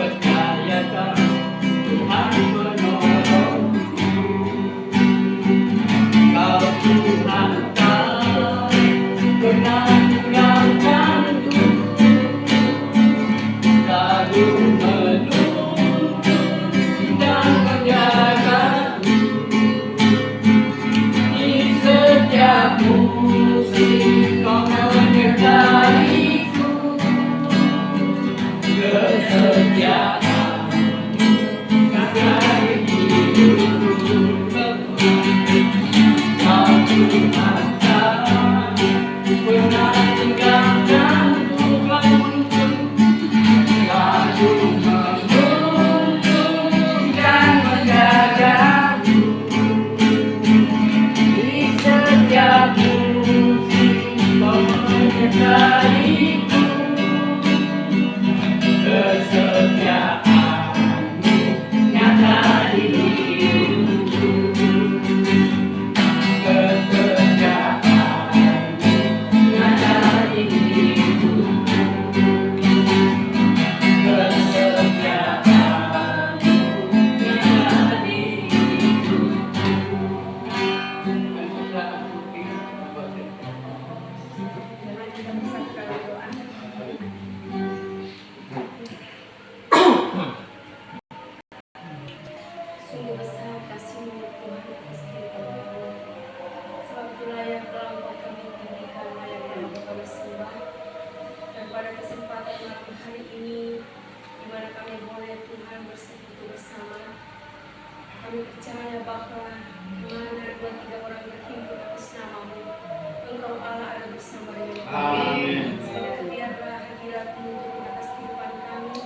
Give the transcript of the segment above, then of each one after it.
But kami boleh Tuhan bersekutu bersama. Kami percaya bahwa mana 2-3 orang berhimpun atas nama-Mu, Engkau Allah ada bersama dengan kami. Sekali biarlah hadirat-Mu turun atas kehidupan kami.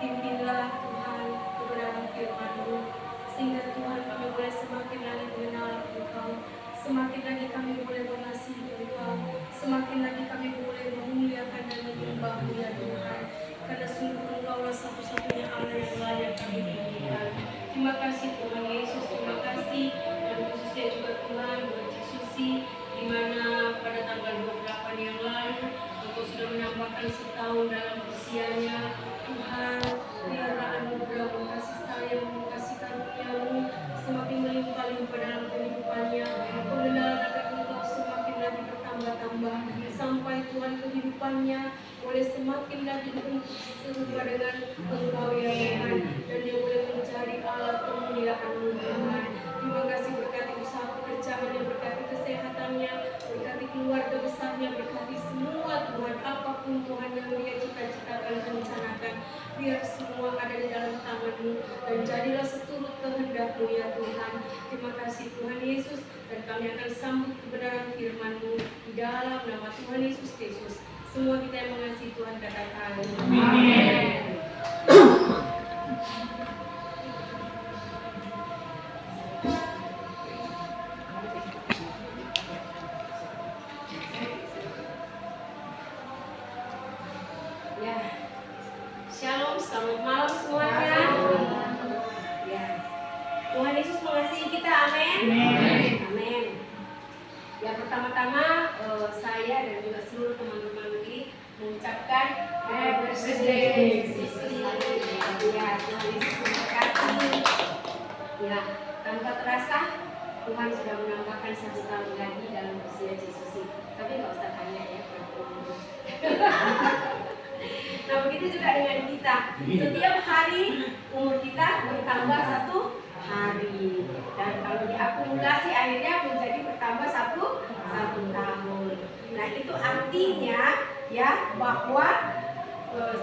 Pimpinlah Tuhan kebenaran firman-Mu, sehingga Tuhan kami boleh semakin lagi mengenal Engkau, semakin lagi kami boleh mengasihi Engkau, semakin lagi kami boleh memuliakan dan menyembah-Mu ya Tuhan. Karena sungguh Engkaulah satu-satunya Allah yang layak kami tinggikan. Terima kasih Tuhan Yesus, terima kasih, dan khususnya juga Tuhan buat Susi, di mana pada tanggal 28 yang lalu Engkau sudah menambahkan setahun dalam usianya. Tuhan, biarlah anugerah-Mu, kasih sayang-Mu, kasih karunia-Mu semakin melimpah-limpah dalam kehidupannya. Pengenalan akan Engkau semakin lagi bertambah-tambah, sampai Tuhan kehidupannya boleh semakin lagi serupa dengan Engkau ya Tuhan, dan dia boleh menjadi alat kemuliaan-Mu Tuhan. Terima kasih, berkati usaha pekerjaannya, berkati kesehatannya, berkati keluarga besarnya, berkati semua Tuhan, apapun Tuhan yang dia cita-citakan, rencanakan, biar semua ada di dalam tangan-Mu, dan jadilah seturut kehendak-Mu ya Tuhan. Terima kasih Tuhan Yesus, dan kami akan sambut kebenaran firman-Mu di dalam nama Tuhan Yesus Kristus. Semua kita yang mengasihi Tuhan katakan amin. Ya, shalom, selamat malam semuanya. Ya, Tuhan Yesus mengasihi kita, amin. Amin. Ya, pertama-tama saya dan juga seluruh teman-teman ini mengucapkan Happy Birthday Sisi. Ya, Tuhan Yesus memberkati. Ya, tanpa terasa Tuhan sudah menambahkan 1 tahun lagi dalam usia Sisi. Tapi nggak usah tanya ya, nah begitu juga dengan kita. Setiap hari umur kita bertambah 1 hari, dan kalau diakumulasi akhirnya menjadi bertambah satu tahun. Nah itu artinya ya bahwa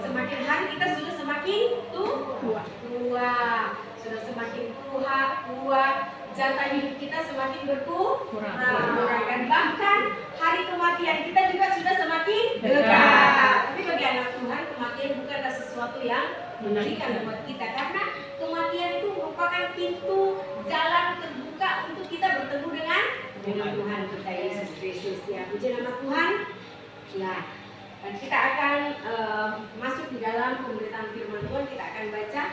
semakin hari kita sudah semakin tua, sudah semakin tua, jatah hidup kita semakin berkurang, dan bahkan hari kematian kita juga sudah semakin dekat. Tapi bagi anak Tuhan, kematian bukanlah sesuatu yang mengerikan buat kita, karena kematian itu merupakan pintu jalan terbuka untuk kita bertemu dengan Tuhan kita Yesus Kristus. Ya, puji nama Tuhan. Nah, dan kita akan masuk di dalam pemberitaan firman Tuhan. Kita akan baca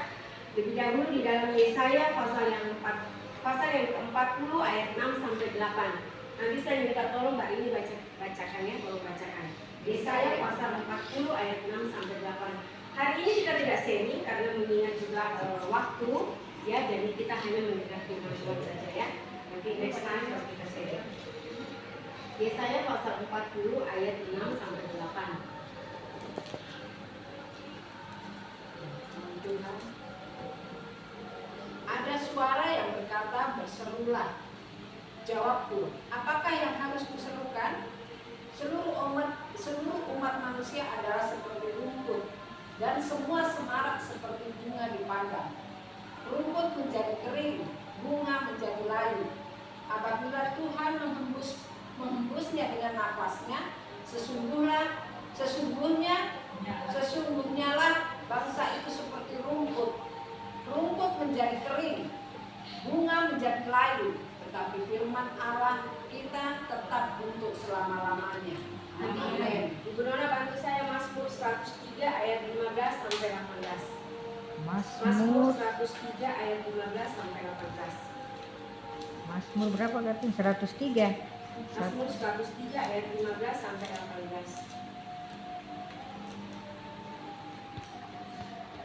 lebih dahulu di dalam Yesaya pasal yang ke-40 ayat 6 sampai 8. Nanti saya minta tolong Mbak ini bacakan ya, tolong bacakan. Yesaya pasal 40 ayat 6 sampai 8. Hari ini kita tidak seri karena mengingat juga waktu ya, jadi kita hanya mendengar firman Tuhan saja ya. Nanti next time baru kita seri. Yesaya pasal 40 ayat 6 sampai 8. Ada suara yang berkata, berserulah. Jawabku, apakah yang harus kuserukan? Seluruh umat manusia adalah seperti rumput, dan semua semarak seperti bunga di padang. Rumput menjadi kering, bunga menjadi layu. Apabila Tuhan menghembusnya dengan nafasnya, sesungguhnya lah bangsa itu seperti rumput. Rumput menjadi kering, bunga menjadi layu, tetapi firman Allah kita tetap untuk selama-lamanya. Amin. Ibu Nona bantu saya Mazmur 103 ayat 15 sampai 18. Mazmur 103 ayat 15 sampai 18. Mazmur berapa berarti? 103. Mazmur 103 ayat 15 sampai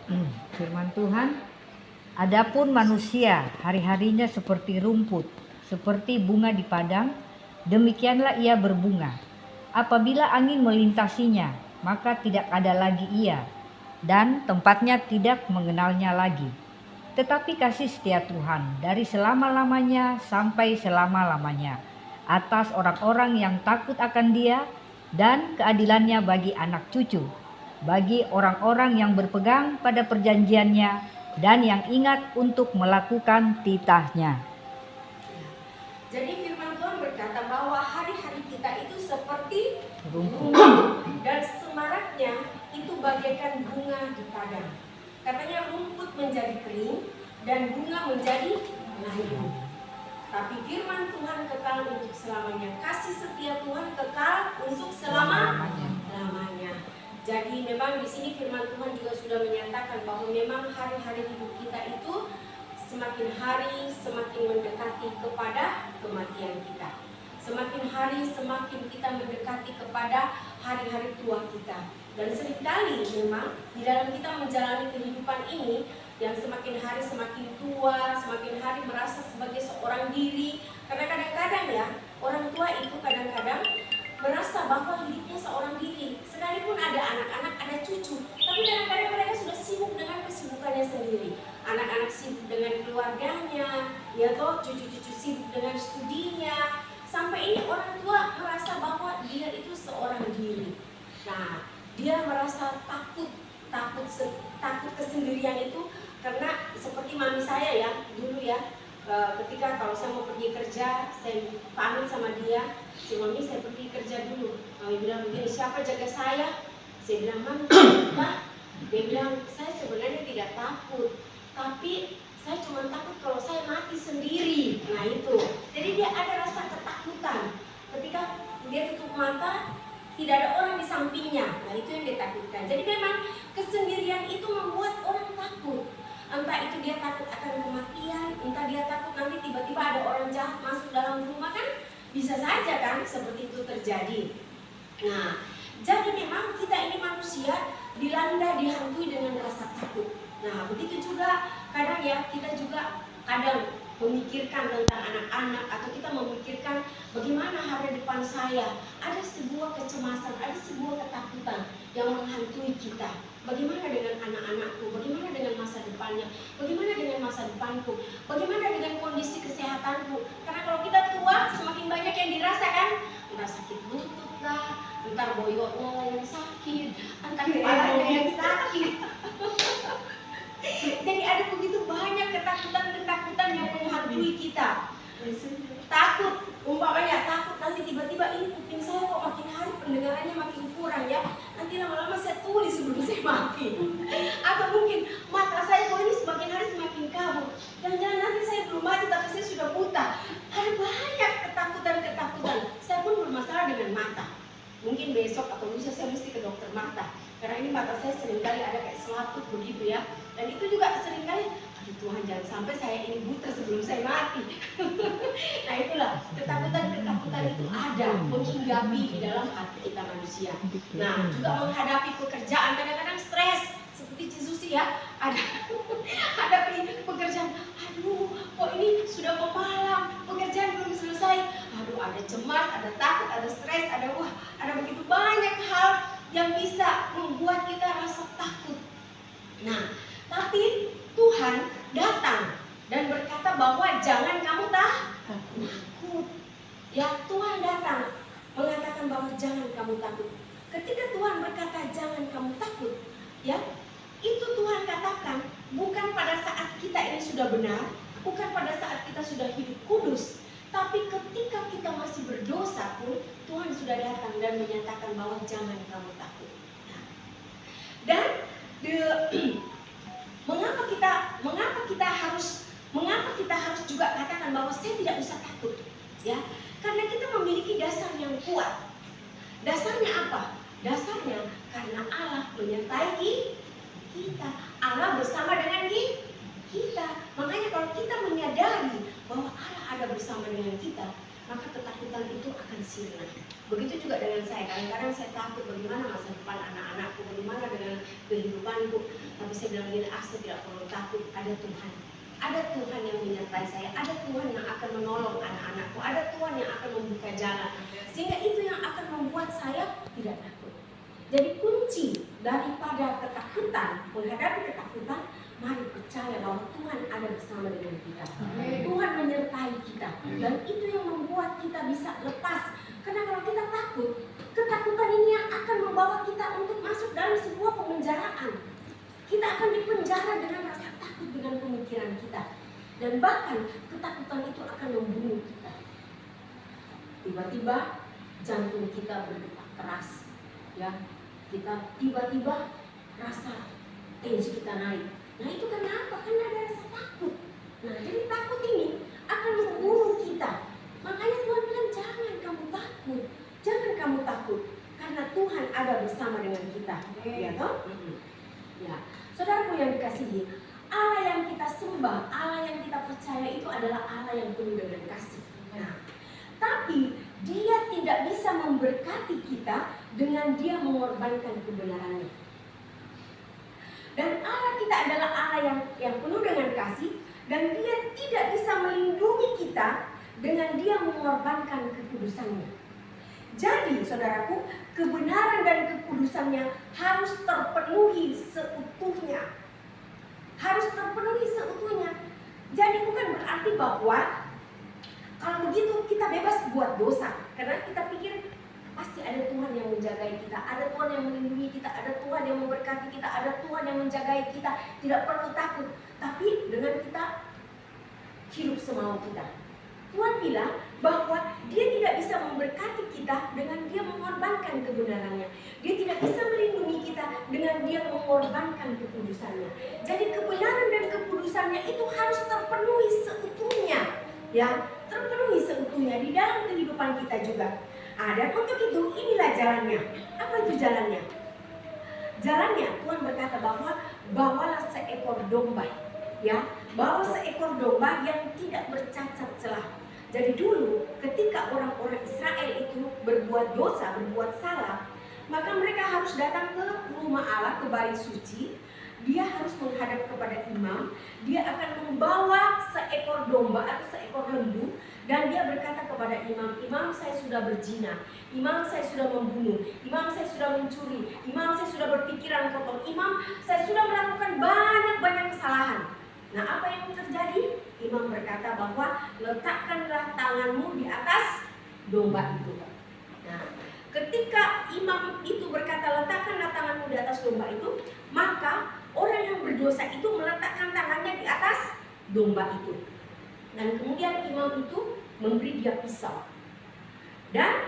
18. Firman Tuhan, adapun manusia hari-harinya seperti rumput, seperti bunga di padang, demikianlah ia berbunga. Apabila angin melintasinya, maka tidak ada lagi ia, dan tempatnya tidak mengenalnya lagi. Tetapi kasih setia Tuhan dari selama-lamanya sampai selama-lamanya atas orang-orang yang takut akan Dia, dan keadilannya bagi anak cucu, bagi orang-orang yang berpegang pada perjanjiannya dan yang ingat untuk melakukan titahnya. Jadi firman Tuhan berkata bahwa hari-hari kita itu seperti Rumput. rumput dan semaraknya itu bagaikan bunga di padang. Katanya rumput menjadi kering dan bunga menjadi layu. Tapi firman Tuhan kekal untuk selamanya. Kasih setia Tuhan kekal untuk selama-lamanya. Jadi memang di sini firman Tuhan juga sudah menyatakan bahwa memang hari-hari hidup kita itu semakin hari semakin mendekati kepada kematian kita. Semakin hari semakin kita mendekati kepada hari-hari tua kita. Dan seringkali memang di dalam kita menjalani kehidupan ini yang semakin hari semakin tua, semakin hari merasa sebagai seorang diri. Karena kadang-kadang ya orang tua itu kadang-kadang merasa bahwa hidupnya seorang diri. Sekalipun ada anak-anak, ada cucu, tapi kadang-kadang mereka sudah sibuk dengan kesibukannya sendiri. Anak-anak sibuk dengan keluarganya, ya toh, cucu-cucu sibuk dengan studinya. Sampai ini orang tua merasa bahwa dia itu seorang diri. Nah, dia merasa takut kesendirian itu karena seperti mami saya ya dulu ya. Ketika kalau saya mau pergi kerja, saya pamit sama dia, si mami saya pergi kerja dulu. Mami bilang begini, siapa jaga saya? Saya bilang, mami, Pak. Dia bilang, saya sebenarnya tidak takut, tapi saya cuma takut kalau saya mati sendiri. Nah itu, jadi dia ada rasa ketakutan. Ketika dia tutup mata, tidak ada orang di sampingnya. Nah itu yang dia takutkan. Jadi memang kesendirian itu membuat orang takut. Entah itu dia takut akan kematian, entah dia takut nanti tiba-tiba ada orang jahat masuk dalam rumah, kan bisa saja kan seperti itu terjadi. Nah, jadi memang kita ini manusia dilanda, dihantui dengan rasa takut. Nah, begitu juga kadang ya kita juga kadang memikirkan tentang anak-anak atau kita memikirkan bagaimana hari depan saya. Ada sebuah kecemasan, ada sebuah ketakutan yang menghantui kita. Bagaimana dengan anak-anakku? Bagaimana dengan masa depannya? Bagaimana dengan masa depanku? Bagaimana dengan kondisi kesehatanku? Karena kalau kita tua, semakin banyak yang dirasakan. Entah sakit lutut lah, entar boyotnya yang sakit, entar kepalanya yang sakit. Jadi ada begitu banyak ketakutan-ketakutan yang menghantui kita. Takut, umpamanya takut nanti tiba-tiba ini kuping saya kok makin hari pendengarannya makin kurang ya. Nanti lama-lama saya tuli sebelum saya mati. Atau mungkin mata saya kok ini semakin hari semakin kabur. Jangan-jangan nanti saya belum mati tapi saya sudah buta. Ada banyak ketakutan-ketakutan. Saya pun bermasalah dengan mata. Mungkin besok atau lusa saya mesti ke dokter mata. Karena ini mata saya seringkali ada kayak selaput begitu ya. Dan itu juga seringkali, aduh Tuhan jangan sampai saya ini buta sebelum saya mati. Nah itulah, ketakutan-ketakutan itu ada menghinggapi di dalam hati kita manusia. Nah juga menghadapi pekerjaan, kadang-kadang stres. Seperti Cizusi ya, ada pekerjaan, aduh kok ini sudah mau malam, pekerjaan belum selesai. Aduh ada cemas, ada takut, ada stres, ada begitu banyak hal yang bisa membuat kita rasa takut. Nah, tapi Tuhan datang dan berkata bahwa jangan kamu takut. Ya, Tuhan datang mengatakan bahwa jangan kamu takut. Ketika Tuhan berkata jangan kamu takut, ya, itu Tuhan katakan bukan pada saat kita ini sudah benar, bukan pada saat kita sudah hidup kudus, tapi ketika kita masih berdosa pun Tuhan sudah datang dan menyatakan bahwa jangan kamu takut. Nah, dan mengapa kita harus juga katakan bahwa saya tidak usah takut, ya? Karena kita memiliki dasar yang kuat. Dasarnya apa? Dasarnya karena Allah menyertai kita. Allah bersama dengan kita. Makanya kalau kita menyadari bahwa Allah ada bersama dengan kita, maka ketakutan itu akan sirna. Begitu juga dengan saya. Kadang-kadang saya takut bagaimana masa depan anak-anakku, bagaimana dengan kehidupanku. Tapi saya bilang gini, saya tidak perlu takut, ada Tuhan. Ada Tuhan yang menyertai saya, ada Tuhan yang akan menolong anak-anakku, ada Tuhan yang akan membuka jalan. Sehingga itu yang akan membuat saya tidak takut. Jadi kunci daripada ketakutan, menghadapi ketakutan, mari percaya bahwa Tuhan ada bersama dengan kita. Tuhan menyertai kita. Dan itu yang membuat kita bisa lepas. Karena kalau kita takut, ketakutan ini yang akan membawa kita untuk masuk dalam sebuah kita. Dan bahkan ketakutan itu akan membunuh kita. Tiba-tiba jantung kita berdetak keras, ya. Kita tiba-tiba rasa tensi kita naik. Nah itu kenapa? Karena ada rasa takut. Nah jadi takut ini akan membunuh kita. Makanya Tuhan bilang jangan kamu takut, jangan kamu takut, karena Tuhan ada bersama dengan kita. Ya toh? Ya, saudaraku yang dikasihi, Allah yang kita sembah, Allah yang kita percaya itu adalah Allah yang penuh dengan kasih. Nah, tapi Dia tidak bisa memberkati kita dengan Dia mengorbankan kebenarannya. Dan Allah kita adalah Allah yang penuh dengan kasih, dan Dia tidak bisa melindungi kita dengan Dia mengorbankan kekudusannya. Jadi saudaraku, kebenaran dan kekudusannya harus terpenuhi seutuhnya. Harus terpenuhi seutuhnya. Jadi bukan berarti bahwa kalau begitu kita bebas buat dosa. Karena kita pikir pasti ada Tuhan yang menjagai kita, ada Tuhan yang melindungi kita, ada Tuhan yang memberkati kita, ada Tuhan yang menjagai kita. Tidak perlu takut. Tapi dengan kita hidup semau kita. Tuhan bilang bahwa Dia tidak bisa memberkati kita dengan Dia mengorbankan kebenarannya. Dia tidak bisa melindungi kita dengan Dia mengorbankan kekudusannya. Jadi kebenaran dan kekudusannya itu harus terpenuhi seutuhnya, ya, terpenuhi seutuhnya di dalam kehidupan kita juga. Dan untuk itu inilah jalannya. Apa itu jalannya? Jalannya Tuhan berkata bahwa bawalah seekor domba, ya, bawa seekor domba yang tidak bercacat celah. Jadi dulu ketika orang-orang Israel itu berbuat dosa, berbuat salah, maka mereka harus datang ke rumah Allah, ke bait suci. Dia harus menghadap kepada imam. Dia akan membawa seekor domba atau seekor lembu, dan dia berkata kepada imam, "Imam, saya sudah berzina, imam, saya sudah membunuh, imam, saya sudah mencuri, imam, saya sudah berpikiran kotor, imam, saya sudah melakukan banyak kesalahan." Nah, apa yang terjadi? Imam berkata bahwa letakkanlah tanganmu di atas domba itu. Nah, ketika imam itu berkata letakkanlah tanganmu di atas domba itu, maka orang yang berdosa itu meletakkan tangannya di atas domba itu. Dan kemudian imam itu memberi dia pisau. Dan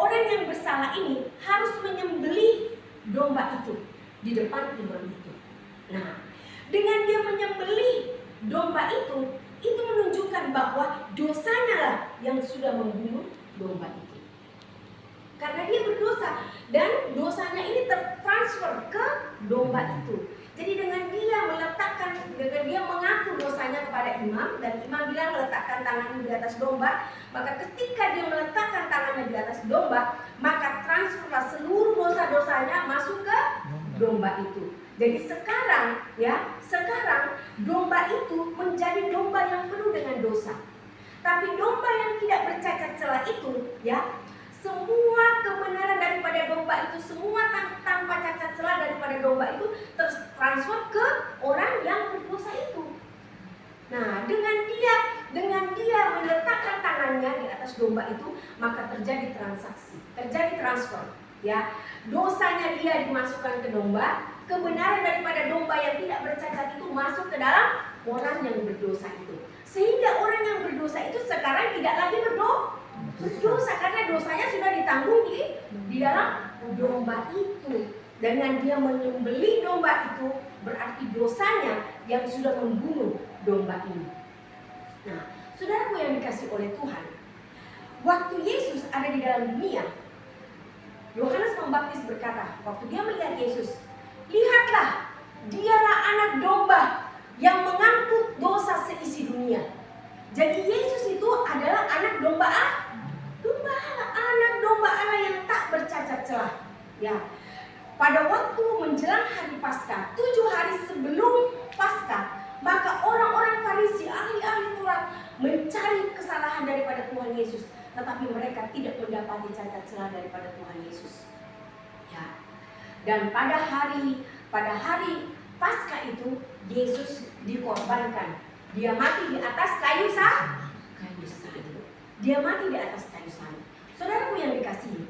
orang yang bersalah ini harus menyembelih domba itu di depan imam itu. Nah, dengan dia menyembelih domba itu menunjukkan bahwa dosanya lah yang sudah membunuh domba itu. Karena dia berdosa dan dosanya ini tertransfer ke domba itu. Jadi dengan dia mengaku dosanya kepada imam, dan imam bilang letakkan tangannya di atas domba, maka ketika dia meletakkan tangannya di atas domba, maka transferlah seluruh dosa-dosanya masuk ke domba itu. Jadi sekarang domba itu menjadi domba yang penuh dengan dosa. Tapi domba yang tidak bercacat celah itu, ya, semua kebenaran daripada domba itu, semua tanpa cacat celah daripada domba itu tertransfer ke orang yang berdosa itu. Nah, dengan dia meletakkan tangannya di atas domba itu, maka terjadi transaksi, terjadi transfer, ya. Dosanya dia dimasukkan ke domba, kebenaran daripada domba yang tidak bercacat itu masuk ke dalam orang yang berdosa itu. Sehingga orang yang berdosa itu sekarang tidak lagi berdosa karena dosanya sudah ditanggung di dalam domba itu. Dengan dia menyembelih domba itu, berarti dosanya yang sudah membunuh domba ini. Nah, saudaraku yang dikasih oleh Tuhan, waktu Yesus ada di dalam dunia, Yohanes Pembaptis berkata, waktu dia melihat Yesus, "Lihatlah, dialah anak domba yang mengangkut dosa seisi dunia." Jadi Yesus itu adalah anak domba Allah, anak domba Allah yang tak bercacat celah. Ya, pada waktu menjelang hari Paskah, 7 hari sebelum Paskah, maka orang-orang Farisi, ahli-ahli Taurat mencari kesalahan daripada Tuhan Yesus, tetapi mereka tidak mendapati cacat celah daripada Tuhan Yesus. Ya. Dan pada hari Paskah itu Yesus dikorbankan. Dia mati di atas kayu salib. Dia mati di atas kayu salib. Saudaraku yang dikasihi,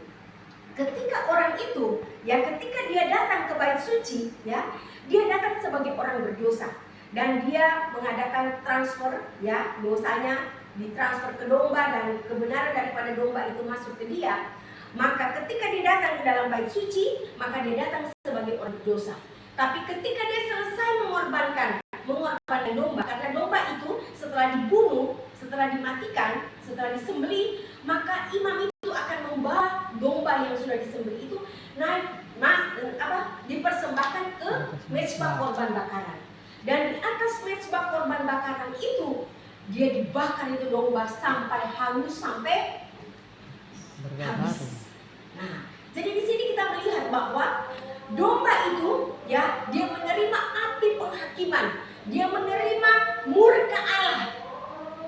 ketika orang itu, ya, ketika dia datang ke bait suci, ya, dia datang sebagai orang berdosa. dan dia mengadakan transfer, ya, dosanya ditransfer ke domba dan kebenaran daripada domba itu masuk ke dia, maka ketika dia datang ke dalam bait suci, maka dia datang sebagai orang berdosa. Tapi ketika dia selesai mengorbankan domba, karena domba itu setelah dibunuh, setelah dimatikan, setelah disembelih, maka imam itu akan membawa domba yang sudah disembelih itu naik dipersembahkan ke mezbah korban bakaran. Dan di atas mezbah korban bakaran itu dia dibakar itu domba sampai hangus, sampai habis. Nah, jadi di sini kita melihat bahwa domba itu, ya, dia menerima api penghakiman, dia menerima murka Allah,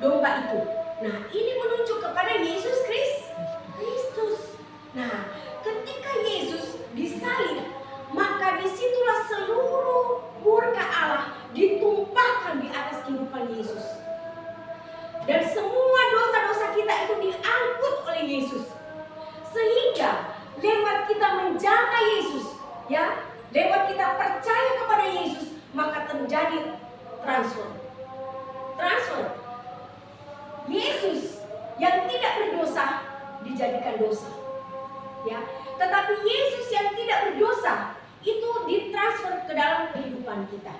domba itu. Nah, ini menunjuk kepada Yesus Kristus. Nah, ketika Yesus disalib, maka disitulah seluruh murka Allah ditumpahkan di atas kehidupan Yesus. Dan semua dosa-dosa kita itu diangkut oleh Yesus. Sehingga lewat kita menjaga Yesus, ya, lewat kita percaya kepada Yesus, maka terjadi transfer. Yesus yang tidak berdosa dijadikan dosa, ya. Tetapi Yesus yang tidak berdosa itu ditransfer ke dalam kehidupan kita.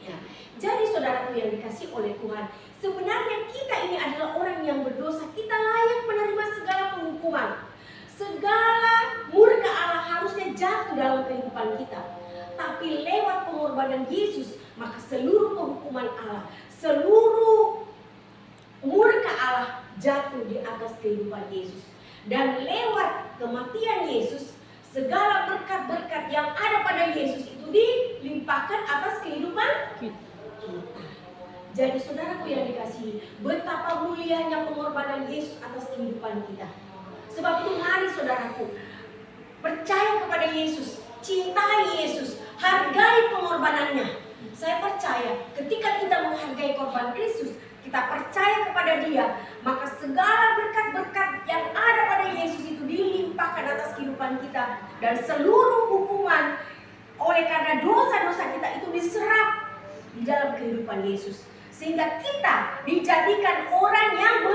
Ya. Jadi saudaraku yang dikasihi oleh Tuhan, sebenarnya kita ini adalah orang yang berdosa. Kita layak menerima segala penghukuman. Segala murka Allah harusnya jatuh dalam kehidupan kita. Tapi lewat pengorbanan Yesus, maka seluruh penghukuman Allah, seluruh murka Allah jatuh di atas kehidupan Yesus. Dan lewat kematian Yesus, segala berkat-berkat yang ada pada Yesus itu dilimpahkan atas kehidupan kita. Jadi saudaraku yang dikasihi, betapa mulianya pengorbanan Yesus atas kehidupan kita. Sebab itu mari saudaraku, percaya kepada Yesus, cintai Yesus, hargai pengorbanannya. Saya percaya ketika kita menghargai korban Kristus, kita percaya kepada Dia, maka segala berkat-berkat yang ada pada Yesus itu dilimpahkan atas kehidupan kita. Dan seluruh hukuman oleh karena dosa-dosa kita itu diserap di dalam kehidupan Yesus. Sehingga kita dijadikan orang yang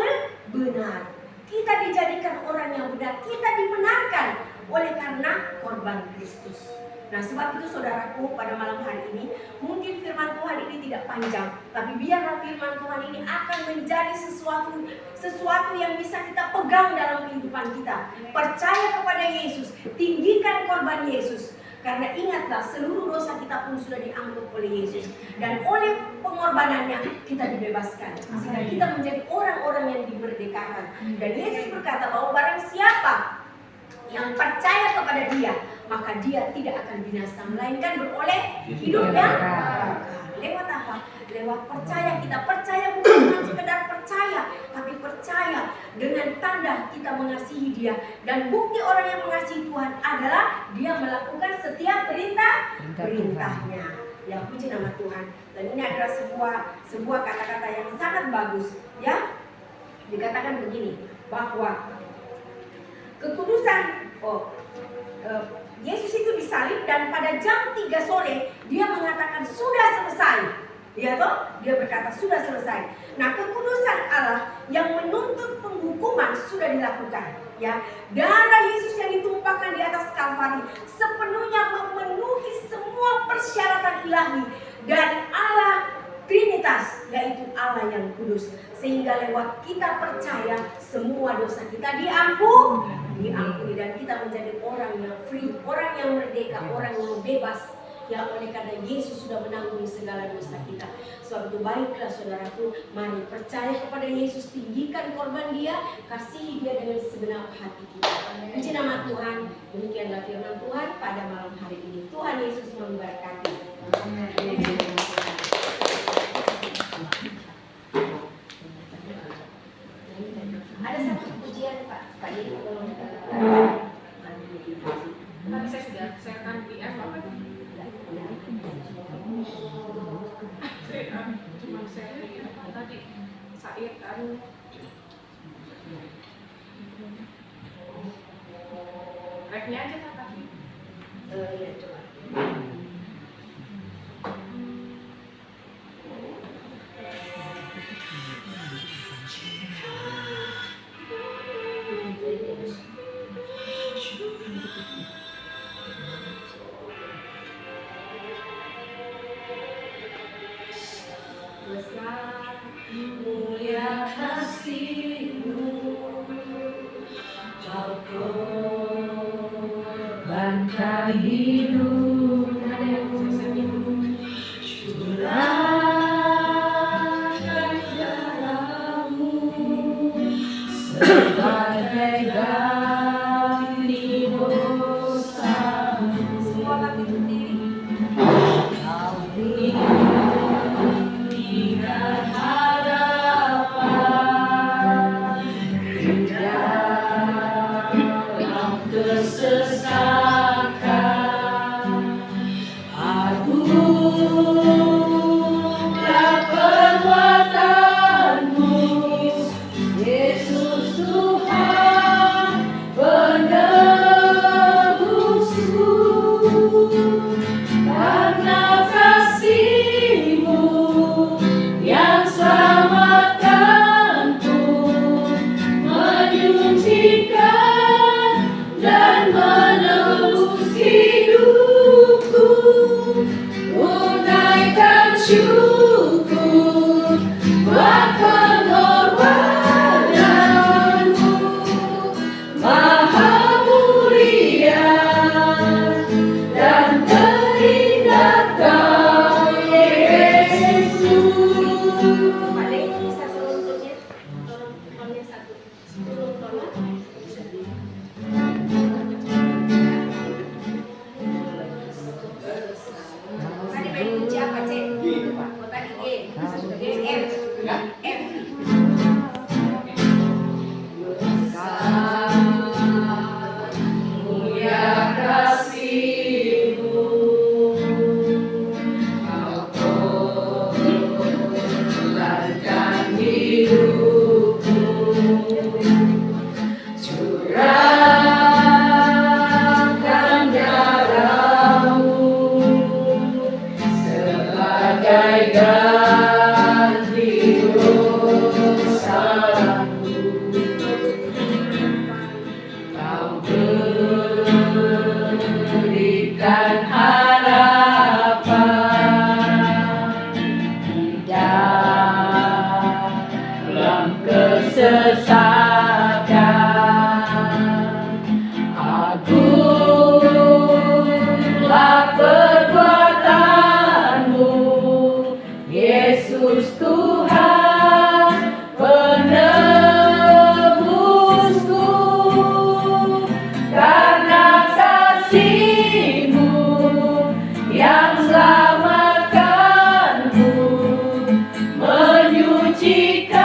benar. Kita dijadikan orang yang benar. Kita dibenarkan oleh karena korban Kristus. Nah, sebab itu saudaraku, pada malam hari ini mungkin firman Tuhan ini tidak panjang, tapi biarlah firman Tuhan ini akan menjadi sesuatu yang bisa kita pegang dalam kehidupan kita. Percaya kepada Yesus, tinggikan korban Yesus. Karena ingatlah, seluruh dosa kita pun sudah diangkut oleh Yesus. Dan oleh pengorbanannya kita dibebaskan. Sehingga kita menjadi orang-orang yang dimerdekakan. Dan Yesus berkata bahwa barang siapa yang percaya kepada Dia, maka dia tidak akan binasa, melainkan beroleh hidup yang kekal. Lewat apa? Lewat percaya. Kita percaya bukan cuma sekedar percaya, tapi percaya dengan tanda kita mengasihi Dia. Dan bukti orang yang mengasihi Tuhan adalah dia melakukan setiap perintah-perintahnya. Ya, puji nama Tuhan. Dan ini adalah sebuah kata-kata yang sangat bagus, ya. Dikatakan begini, bahwa kekudusan Yesus itu disalib dan pada jam 3 sore dia mengatakan sudah selesai. Ya toh? Dia berkata sudah selesai. Nah, kekudusan Allah yang menuntut penghukuman sudah dilakukan. Ya, darah Yesus yang ditumpahkan di atas Kalvari sepenuhnya memenuhi semua persyaratan ilahi dari Allah Trinitas, yaitu Allah yang kudus. Sehingga lewat kita percaya, semua dosa kita diampuni dan kita menjadi orang yang free, orang yang merdeka, orang yang bebas. Ya, oleh karena Yesus sudah menanggung segala dosa kita. Sebab itu baiklah saudaraku, mari percaya kepada Yesus, tinggikan korban Dia, kasihi Dia dengan segenap hati kita. Puji nama Tuhan. Demikianlah firman Tuhan pada malam hari ini. Tuhan Yesus memberkati. Ada satu pujian Pak Diri, tolong. Tadi saya sudah sharekan di apa? Cuma share tadi Said kan. Live-nya aja Kak. Iya, coba. besar mulia kasih-Mu, Kau korbankan hidup, curahkan darah-Mu sebagai ganti dosa. Semua kaki berdiri. Kau berikan harapan di dalam kesesakan. Agunglah perbuatan-Mu, Yesus Tuhan penebusku. Karena kasih-Mu yang selamatkanku, menyucikan dan menebus hidupku. Tunaikan syukur buat pengorbanan-Mu, Maha mulia dan terindah Kau, Yesus. Pak Dek, bisa tolong turunnya? Tolong tonnya satu. Turun tonnya. Tadi main kunci apa, Cek? Oh, tadi G. F. F. Mulia kasih-Mu, Kau korbankan hidupku, curahkan darah-Mu sebagai ganti dosaku. Kau berikan harapan di dalam kesesakan. Agunglah perbuatan-Mu, Yesus Tuhan penebusku. Karena kasih-Mu yang selamatkanku, menyucikan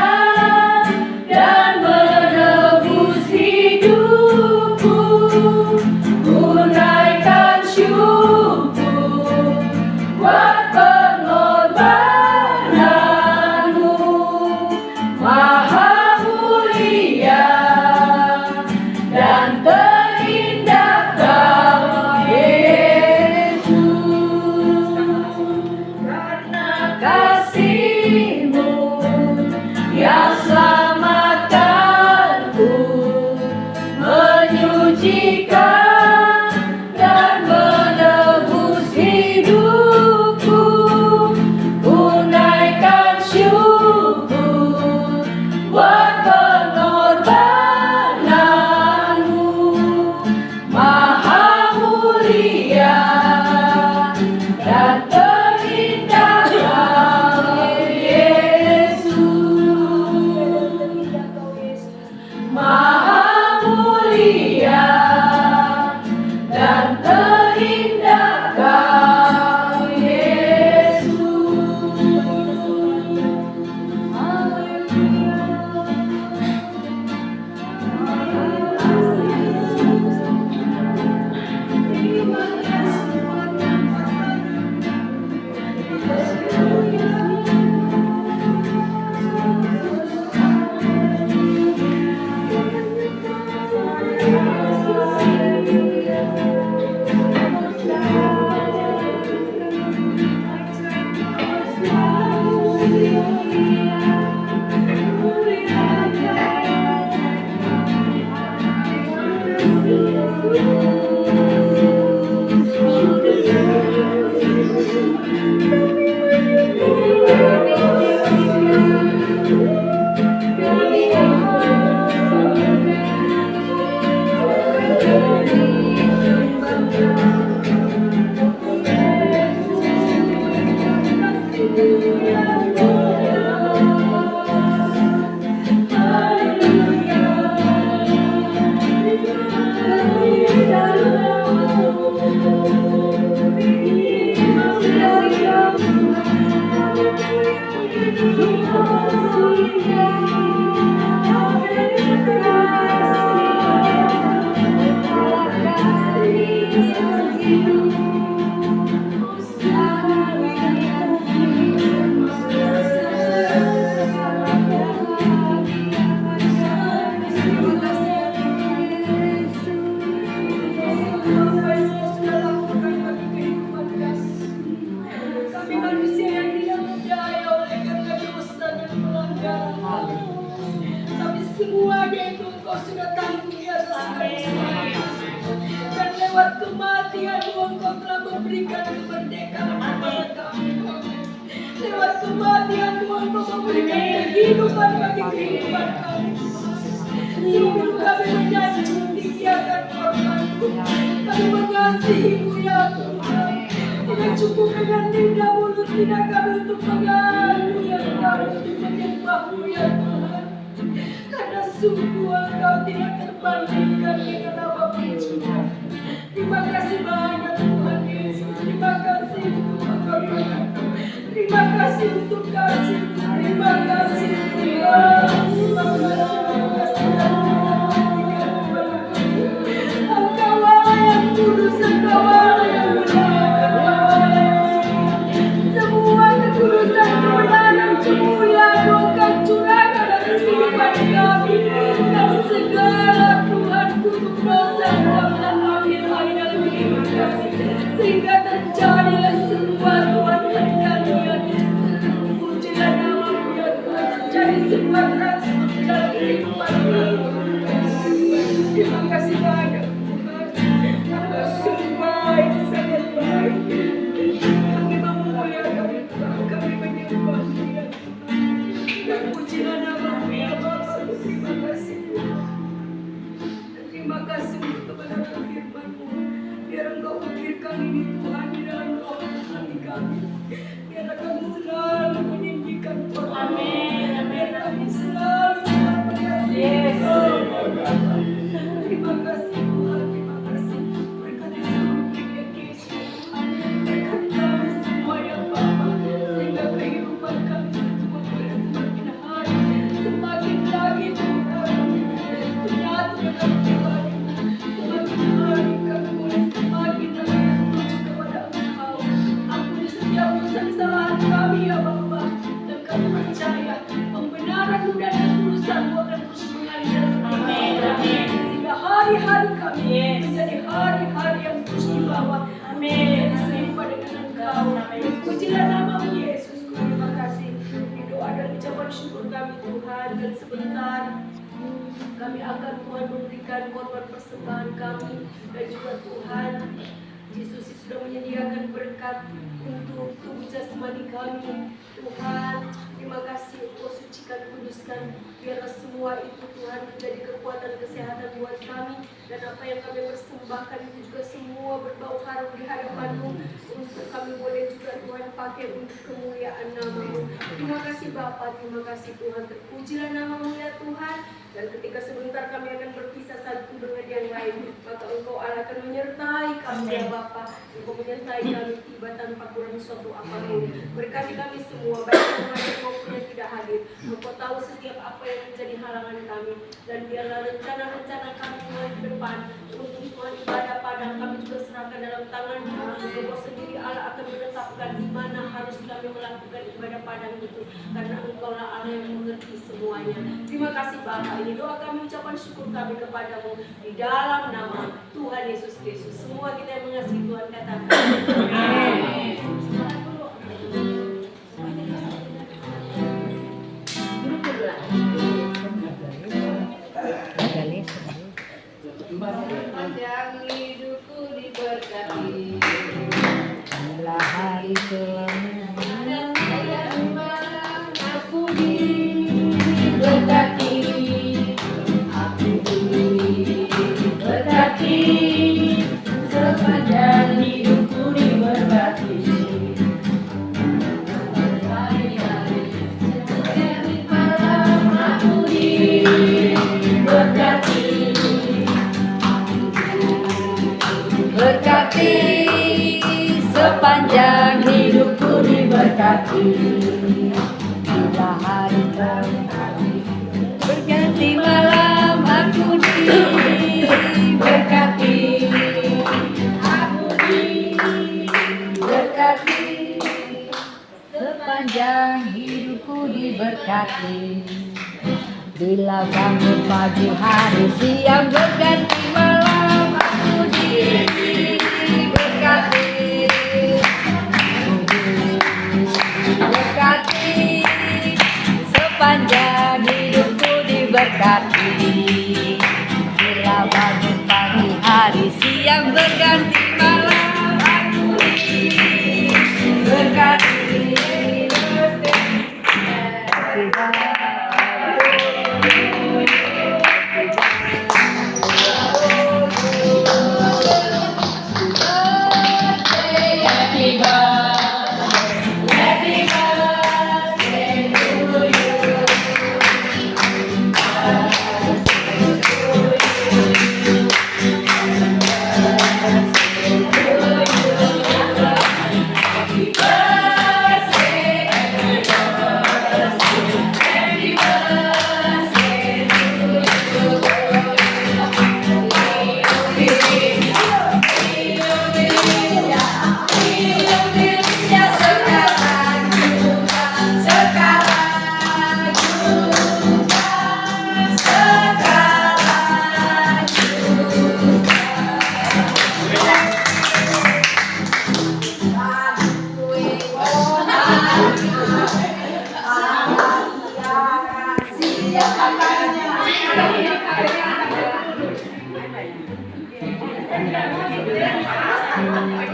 dan menebus hidupku. Tunaikan syukur buat pengorbanan-Mu, Maha mulia dan terindah Kau, Yesus. Karena kasih-Mu yang selamatkanku, menyucikan dan menebus hidupku. Tunaikan syukur buat pengorbanan-Mu, Maha mulia dan terindah Kau, Yesus. Maha mulia dan terindah Kau, Yesus. Terima kasih buat Thank you. Kami manusia yang tidak berdaya oleh karena dosa dan pelanggaran. Tapi semuanya itu Engkau sudah tanggung di atas kayu salib. Dan lewat kematian-Mu Engkau telah memberikan kemerdekaan kepada kami. Lewat kematian-Mu Engkau memberikan kehidupan bagi kehidupan kami. Sungguh kami menyanjung tinggi akan korban-Mu. Kami mengasihi-Mu ya Tuhan. Tidak cukup dengan lidah mulut lidah kami untuk mengadu ya Tuhan, untuk menyembah-Mu ya Tuhan. Karena sungguh Engkau tidak terbandingkan dengan apapun juga. Terima kasih banyak Tuhan Yesus. Terima kasih untuk pengorbanan. Terima kasih untuk kasih. Terima kasih Tuhan. Terima kasih Engkau Allah yang kudus, Engkau Allah yang benar. Semua kekudusan, kebenaran, kemuliaan Engkau curahkan atas kehidupan kami. Dan segala Tuhan kutuk dosa Engkau telah ambil alih dalam hidup kami. Sehingga terjadilah semua Tuhan pergantian. Pujilah nama-Mu ya Tuhan. Terjadi sebuah transformasi dalam kehidupan kami. Terima kasih banyak Tuhan. Engkau sungguh baik, sangat baik. Kami memuliakan Engkau, kami menyembah-Mu ya Tuhan. Dan pujilah nama-Mu ya Bapa. Terima kasih Tuhan. Dan terima kasih untuk kebenaran firman-Mu. Biar Engkau ukirkan ini Tuhan di dalam roh dan hati kami. Biar kami selalu meninggikan Tuhan. Biar kami selalu Tuhan mengasihi Engkau. Terima kasih Tuhan, terima kasih. Berkati seluruh gereja Yesus Tuhan. Berkati kami semua ya Bapa. Sehingga kehidupan kami semua boleh semakin hari, semakin lagi Tuhan menyatu dengan pribadi. Semakin hari kami boleh semakin lagi menuju kepada Engkau. Ampuni setiap dosa kesalahan kami ya Bapa. Dan kami percaya pembenaran-Mu dan ketulusan-Mu akan terus mengalir dalam kami. Sehingga hari-hari kami menjadi hari-hari yang terus dibawa menjadi serupa dengan Engkau. Pujilah nama-Mu Yesus. Terima kasih. Di doa dan ucapan syukur kami Tuhan. Dan sebentar kami akan Tuhan memberikan korban persembahan kami. Dan juga Tuhan Yesus sudah menyediakan berkat untuk tubuh jasmani kami. Tuhan, terima kasih Engkau sucikan, kuduskan. Biarlah semua itu Tuhan menjadi kekuatan kesehatan buat kami. Dan apa yang kami persembahkan itu juga semua berbau harum di hadapan-Mu. Untuk kami boleh juga Tuhan pakai untuk kemuliaan nama-Mu. Terima kasih Bapa, terima kasih Tuhan. Terpujilah nama-Mu ya Tuhan. Dan ketika sebentar kami akan berpisah satu dengan yang lain, maka Engkau Allah akan menyertai kami ya Bapa. Engkau menyertai kami tiba tanpa kurang suatu apapun. Berkati kami semua, baik yang hadir maupun yang tidak hadir. Engkau tahu setiap apa yang menjadi halangan kami. Dan biarlah rencana-rencana kami mulai ke depan untuk Tuhan ibadah padang kami juga serahkan dalam tangan-Mu. Engkau sendiri Allah akan menetapkan di mana harus kami melakukan ibadah padang itu. Karena Engkau lah Allah yang mengerti semuanya. Terima kasih Bapa. Ini doa kami, ucapan syukur kami kepadamu di dalam nama Tuhan Yesus Kristus. Semua kita yang mengasihi Tuhan katakan amin. Sepanjang hidupku diberkati. Bila hari kelam Aku diberkati. Sepanjang hidupku diberkati. berkati. Bila hari berganti malam aku diberkati. Aku diberkati. Sepanjang hidupku diberkati. Bila bangun pagi hari siang berganti malam aku diberkati. Diberkati. Sepanjang hidupku diberkati. Bila bangun pagi hari siang berganti malam aku diberkati.